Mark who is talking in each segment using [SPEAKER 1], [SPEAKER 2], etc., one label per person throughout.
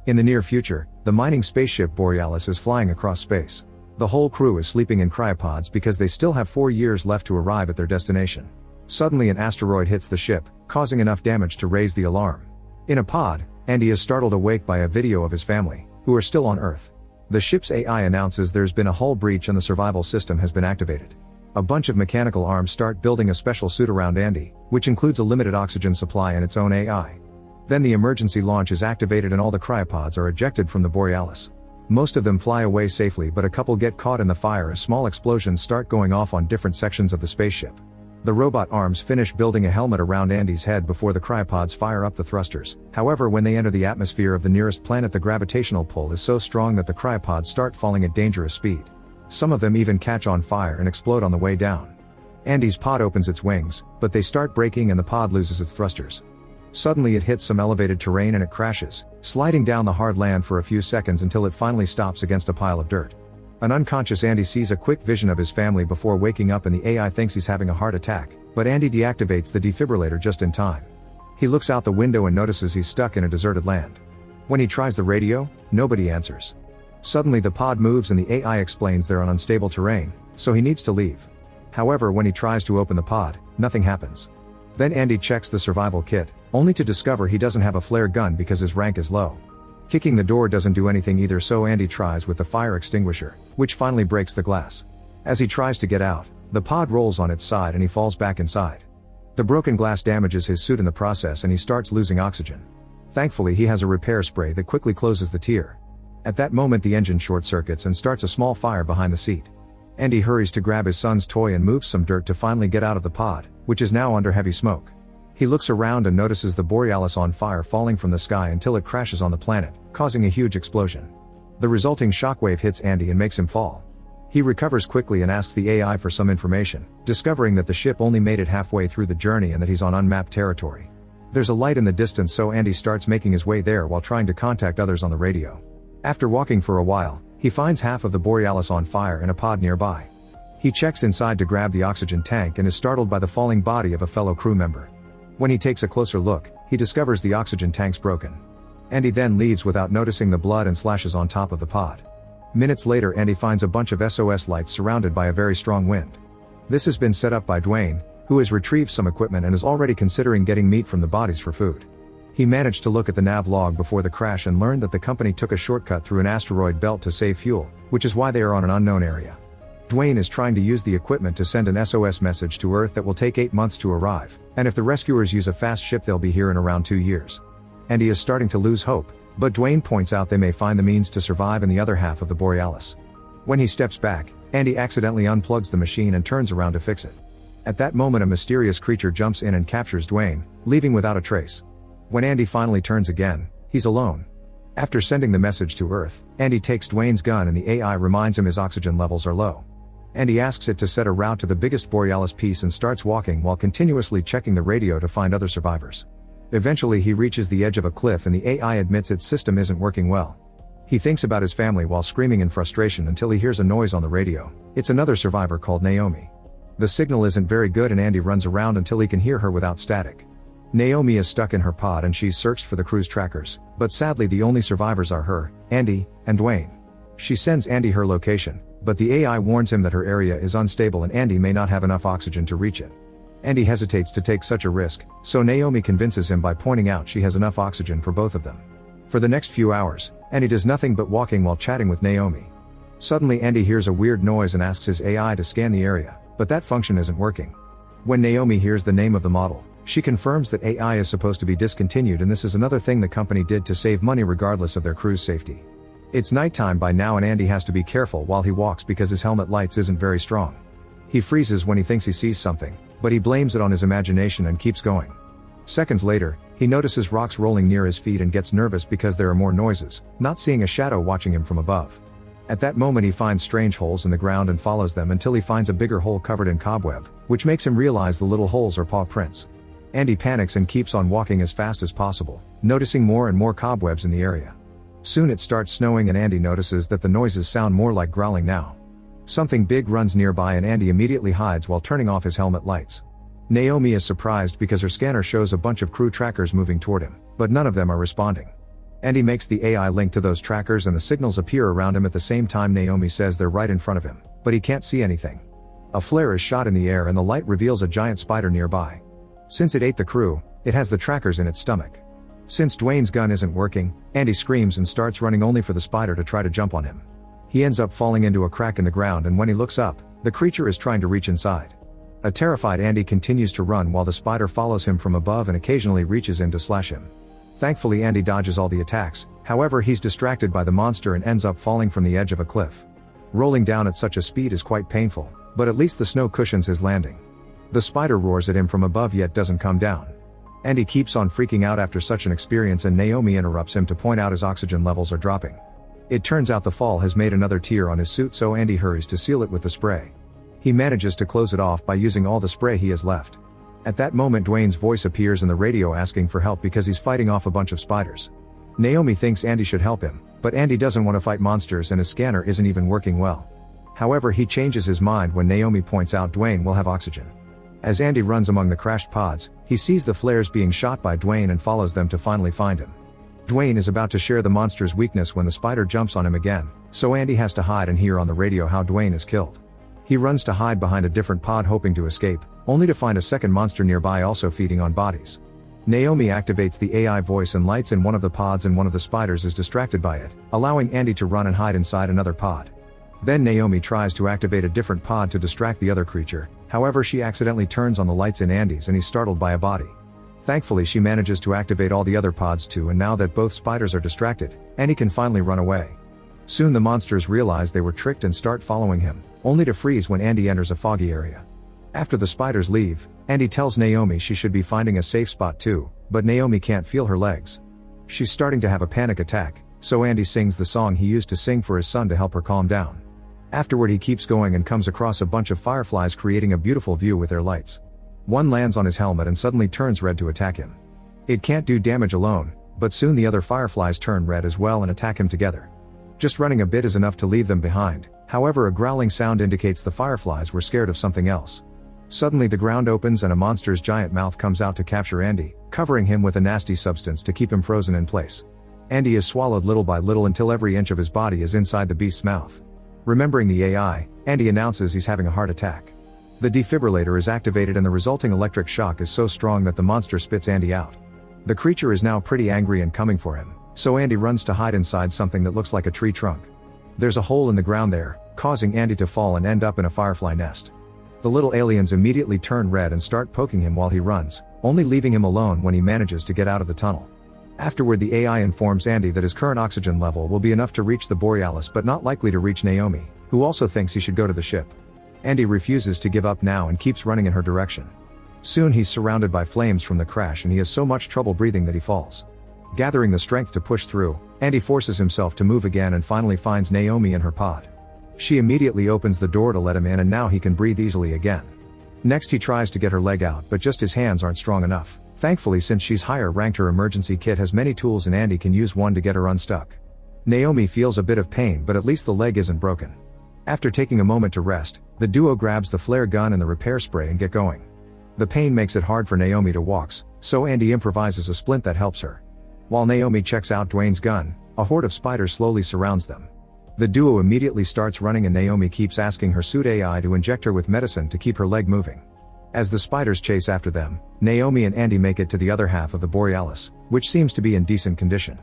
[SPEAKER 1] In the near future, the mining spaceship Borealis is flying across space. The whole crew is sleeping in cryopods because they still have 4 years left to arrive at their destination. Suddenly an asteroid hits the ship, causing enough damage to raise the alarm. In a pod, Andy is startled awake by a video of his family, who are still on Earth. The ship's AI announces there's been a hull breach and the survival system has been activated. A bunch of mechanical arms start building a special suit around Andy, which includes a limited oxygen supply and its own AI. Then the emergency launch is activated and all the cryopods are ejected from the Borealis. Most of them fly away safely, but a couple get caught in the fire as small explosions start going off on different sections of the spaceship. The robot arms finish building a helmet around Andy's head before the cryopods fire up the thrusters. However, when they enter the atmosphere of the nearest planet, the gravitational pull is so strong that the cryopods start falling at dangerous speed. Some of them even catch on fire and explode on the way down. Andy's pod opens its wings, but they start breaking and the pod loses its thrusters. Suddenly it hits some elevated terrain and it crashes, sliding down the hard land for a few seconds until it finally stops against a pile of dirt. An unconscious Andy sees a quick vision of his family before waking up, and the AI thinks he's having a heart attack, but Andy deactivates the defibrillator just in time. He looks out the window and notices he's stuck in a deserted land. When he tries the radio, nobody answers. Suddenly the pod moves and the AI explains they're on unstable terrain, so he needs to leave. However, when he tries to open the pod, nothing happens. Then Andy checks the survival kit, only to discover he doesn't have a flare gun because his rank is low. Kicking the door doesn't do anything either, so Andy tries with the fire extinguisher, which finally breaks the glass. As he tries to get out, the pod rolls on its side and he falls back inside. The broken glass damages his suit in the process and he starts losing oxygen. Thankfully he has a repair spray that quickly closes the tear. At that moment the engine short circuits and starts a small fire behind the seat. Andy hurries to grab his son's toy and moves some dirt to finally get out of the pod, which is now under heavy smoke. He looks around and notices the Borealis on fire falling from the sky until it crashes on the planet, causing a huge explosion. The resulting shockwave hits Andy and makes him fall. He recovers quickly and asks the AI for some information, discovering that the ship only made it halfway through the journey and that he's on unmapped territory. There's a light in the distance, so Andy starts making his way there while trying to contact others on the radio. After walking for a while, he finds half of the Borealis on fire in a pod nearby. He checks inside to grab the oxygen tank and is startled by the falling body of a fellow crew member. When he takes a closer look, he discovers the oxygen tank's broken. Andy then leaves without noticing the blood and slashes on top of the pod. Minutes later, Andy finds a bunch of SOS lights surrounded by a very strong wind. This has been set up by Dwayne, who has retrieved some equipment and is already considering getting meat from the bodies for food. He managed to look at the nav log before the crash and learned that the company took a shortcut through an asteroid belt to save fuel, which is why they are on an unknown area. Dwayne is trying to use the equipment to send an SOS message to Earth that will take 8 months to arrive, and if the rescuers use a fast ship they'll be here in around 2 years. Andy is starting to lose hope, but Dwayne points out they may find the means to survive in the other half of the Borealis. When he steps back, Andy accidentally unplugs the machine and turns around to fix it. At that moment a mysterious creature jumps in and captures Dwayne, leaving without a trace. When Andy finally turns again, he's alone. After sending the message to Earth, Andy takes Dwayne's gun and the AI reminds him his oxygen levels are low. Andy asks it to set a route to the biggest Borealis piece and starts walking while continuously checking the radio to find other survivors. Eventually he reaches the edge of a cliff and the AI admits its system isn't working well. He thinks about his family while screaming in frustration until he hears a noise on the radio. It's another survivor called Naomi. The signal isn't very good and Andy runs around until he can hear her without static. Naomi is stuck in her pod and she's searched for the crew's trackers, but sadly the only survivors are her, Andy, and Dwayne. She sends Andy her location, but the AI warns him that her area is unstable and Andy may not have enough oxygen to reach it. Andy hesitates to take such a risk, so Naomi convinces him by pointing out she has enough oxygen for both of them. For the next few hours, Andy does nothing but walking while chatting with Naomi. Suddenly Andy hears a weird noise and asks his AI to scan the area, but that function isn't working. When Naomi hears the name of the model, she confirms that AI is supposed to be discontinued and this is another thing the company did to save money regardless of their crew's safety. It's nighttime by now and Andy has to be careful while he walks because his helmet lights isn't very strong. He freezes when he thinks he sees something, but he blames it on his imagination and keeps going. Seconds later, he notices rocks rolling near his feet and gets nervous because there are more noises, not seeing a shadow watching him from above. At that moment he finds strange holes in the ground and follows them until he finds a bigger hole covered in cobweb, which makes him realize the little holes are paw prints. Andy panics and keeps on walking as fast as possible, noticing more and more cobwebs in the area. Soon it starts snowing and Andy notices that the noises sound more like growling now. Something big runs nearby and Andy immediately hides while turning off his helmet lights. Naomi is surprised because her scanner shows a bunch of crew trackers moving toward him, but none of them are responding. Andy makes the AI link to those trackers and the signals appear around him at the same time. Naomi says they're right in front of him, but he can't see anything. A flare is shot in the air and the light reveals a giant spider nearby. Since it ate the crew, it has the trackers in its stomach. Since Dwayne's gun isn't working, Andy screams and starts running only for the spider to try to jump on him. He ends up falling into a crack in the ground, and when he looks up, the creature is trying to reach inside. A terrified Andy continues to run while the spider follows him from above and occasionally reaches in to slash him. Thankfully Andy dodges all the attacks, however he's distracted by the monster and ends up falling from the edge of a cliff. Rolling down at such a speed is quite painful, but at least the snow cushions his landing. The spider roars at him from above yet doesn't come down. Andy keeps on freaking out after such an experience, and Naomi interrupts him to point out his oxygen levels are dropping. It turns out the fall has made another tear on his suit, so Andy hurries to seal it with the spray. He manages to close it off by using all the spray he has left. At that moment Dwayne's voice appears in the radio asking for help because he's fighting off a bunch of spiders. Naomi thinks Andy should help him, but Andy doesn't want to fight monsters and his scanner isn't even working well. However, he changes his mind when Naomi points out Dwayne will have oxygen. As Andy runs among the crashed pods, he sees the flares being shot by Dwayne and follows them to finally find him. Dwayne is about to share the monster's weakness when the spider jumps on him again, so Andy has to hide and hear on the radio how Dwayne is killed. He runs to hide behind a different pod hoping to escape, only to find a second monster nearby also feeding on bodies. Naomi activates the AI voice and lights in one of the pods, and one of the spiders is distracted by it, allowing Andy to run and hide inside another pod. Then Naomi tries to activate a different pod to distract the other creature, however she accidentally turns on the lights in Andy's and he's startled by a body. Thankfully she manages to activate all the other pods too, and now that both spiders are distracted, Andy can finally run away. Soon the monsters realize they were tricked and start following him, only to freeze when Andy enters a foggy area. After the spiders leave, Andy tells Naomi she should be finding a safe spot too, but Naomi can't feel her legs. She's starting to have a panic attack, so Andy sings the song he used to sing for his son to help her calm down. Afterward he keeps going and comes across a bunch of fireflies creating a beautiful view with their lights. One lands on his helmet and suddenly turns red to attack him. It can't do damage alone, but soon the other fireflies turn red as well and attack him together. Just running a bit is enough to leave them behind, however a growling sound indicates the fireflies were scared of something else. Suddenly the ground opens and a monster's giant mouth comes out to capture Andy, covering him with a nasty substance to keep him frozen in place. Andy is swallowed little by little until every inch of his body is inside the beast's mouth. Remembering the AI, Andy announces he's having a heart attack. The defibrillator is activated and the resulting electric shock is so strong that the monster spits Andy out. The creature is now pretty angry and coming for him, so Andy runs to hide inside something that looks like a tree trunk. There's a hole in the ground there, causing Andy to fall and end up in a firefly nest. The little aliens immediately turn red and start poking him while he runs, only leaving him alone when he manages to get out of the tunnel. Afterward the AI informs Andy that his current oxygen level will be enough to reach the Borealis but not likely to reach Naomi, who also thinks he should go to the ship. Andy refuses to give up now and keeps running in her direction. Soon he's surrounded by flames from the crash and he has so much trouble breathing that he falls. Gathering the strength to push through, Andy forces himself to move again and finally finds Naomi in her pod. She immediately opens the door to let him in and now he can breathe easily again. Next he tries to get her leg out but just his hands aren't strong enough. Thankfully since she's higher ranked her emergency kit has many tools and Andy can use one to get her unstuck. Naomi feels a bit of pain but at least the leg isn't broken. After taking a moment to rest, the duo grabs the flare gun and the repair spray and get going. The pain makes it hard for Naomi to walk, so Andy improvises a splint that helps her. While Naomi checks out Dwayne's gun, a horde of spiders slowly surrounds them. The duo immediately starts running and Naomi keeps asking her suit AI to inject her with medicine to keep her leg moving. As the spiders chase after them, Naomi and Andy make it to the other half of the Borealis, which seems to be in decent condition.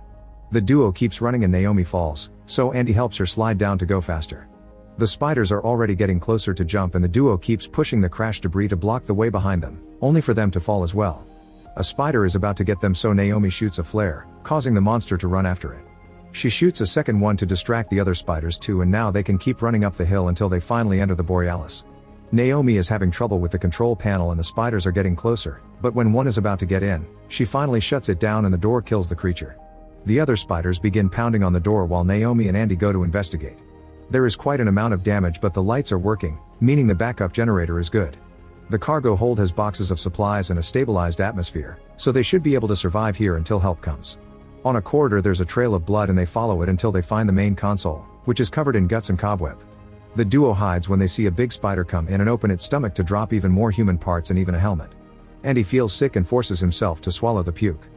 [SPEAKER 1] The duo keeps running and Naomi falls, so Andy helps her slide down to go faster. The spiders are already getting closer to jump and the duo keeps pushing the crash debris to block the way behind them, only for them to fall as well. A spider is about to get them so Naomi shoots a flare, causing the monster to run after it. She shoots a second one to distract the other spiders too and now they can keep running up the hill until they finally enter the Borealis. Naomi is having trouble with the control panel and the spiders are getting closer, but when one is about to get in, she finally shuts it down and the door kills the creature. The other spiders begin pounding on the door while Naomi and Andy go to investigate. There is quite an amount of damage but the lights are working, meaning the backup generator is good. The cargo hold has boxes of supplies and a stabilized atmosphere, so they should be able to survive here until help comes. On a corridor there's a trail of blood and they follow it until they find the main console, which is covered in guts and cobweb. The duo hides when they see a big spider come in and open its stomach to drop even more human parts and even a helmet. Andy feels sick and forces himself to swallow the puke.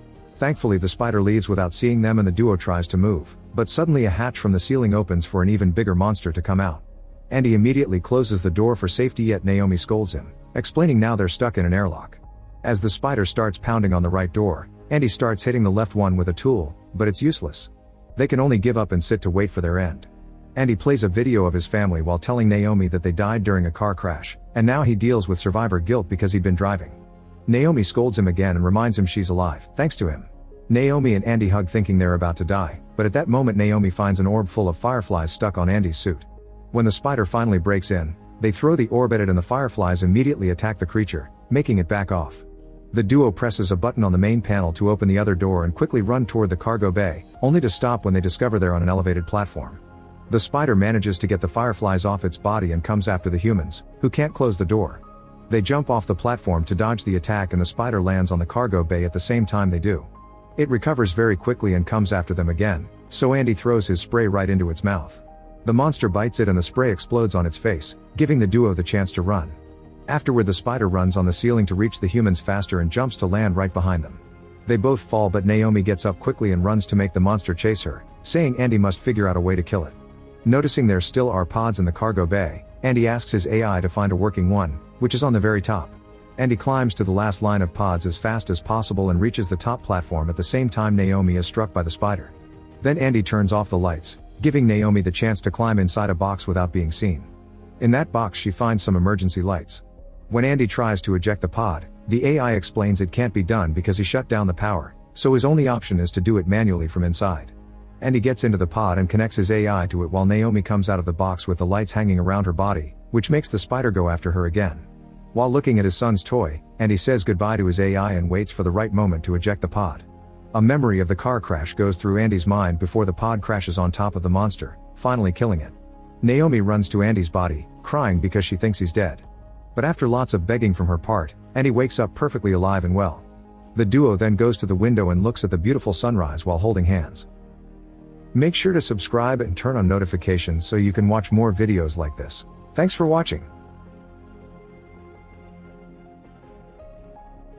[SPEAKER 1] Thankfully the spider leaves without seeing them and the duo tries to move, but suddenly a hatch from the ceiling opens for an even bigger monster to come out. Andy immediately closes the door for safety, yet Naomi scolds him, explaining now they're stuck in an airlock. As the spider starts pounding on the right door, Andy starts hitting the left one with a tool, but it's useless. They can only give up and sit to wait for their end. Andy plays a video of his family while telling Naomi that they died during a car crash, and now he deals with survivor guilt because he'd been driving. Naomi scolds him again and reminds him she's alive, thanks to him. Naomi and Andy hug thinking they're about to die, but at that moment Naomi finds an orb full of fireflies stuck on Andy's suit. When the spider finally breaks in, they throw the orb at it and the fireflies immediately attack the creature, making it back off. The duo presses a button on the main panel to open the other door and quickly run toward the cargo bay, only to stop when they discover they're on an elevated platform. The spider manages to get the fireflies off its body and comes after the humans, who can't close the door. They jump off the platform to dodge the attack and the spider lands on the cargo bay at the same time they do. It recovers very quickly and comes after them again, so Andy throws his spray right into its mouth. The monster bites it and the spray explodes on its face, giving the duo the chance to run. Afterward the spider runs on the ceiling to reach the humans faster and jumps to land right behind them. They both fall, but Naomi gets up quickly and runs to make the monster chase her, saying Andy must figure out a way to kill it. Noticing there still are pods in the cargo bay, Andy asks his AI to find a working one, which is on the very top. Andy climbs to the last line of pods as fast as possible and reaches the top platform at the same time Naomi is struck by the spider. Then Andy turns off the lights, giving Naomi the chance to climb inside a box without being seen. In that box she finds some emergency lights. When Andy tries to eject the pod, the AI explains it can't be done because he shut down the power, so his only option is to do it manually from inside. Andy gets into the pod and connects his AI to it while Naomi comes out of the box with the lights hanging around her body, which makes the spider go after her again. While looking at his son's toy, Andy says goodbye to his AI and waits for the right moment to eject the pod. A memory of the car crash goes through Andy's mind before the pod crashes on top of the monster, finally killing it. Naomi runs to Andy's body, crying because she thinks he's dead. But after lots of begging from her part, Andy wakes up perfectly alive and well. The duo then goes to the window and looks at the beautiful sunrise while holding hands. Make sure to subscribe and turn on notifications so you can watch more videos like this. Thanks for watching.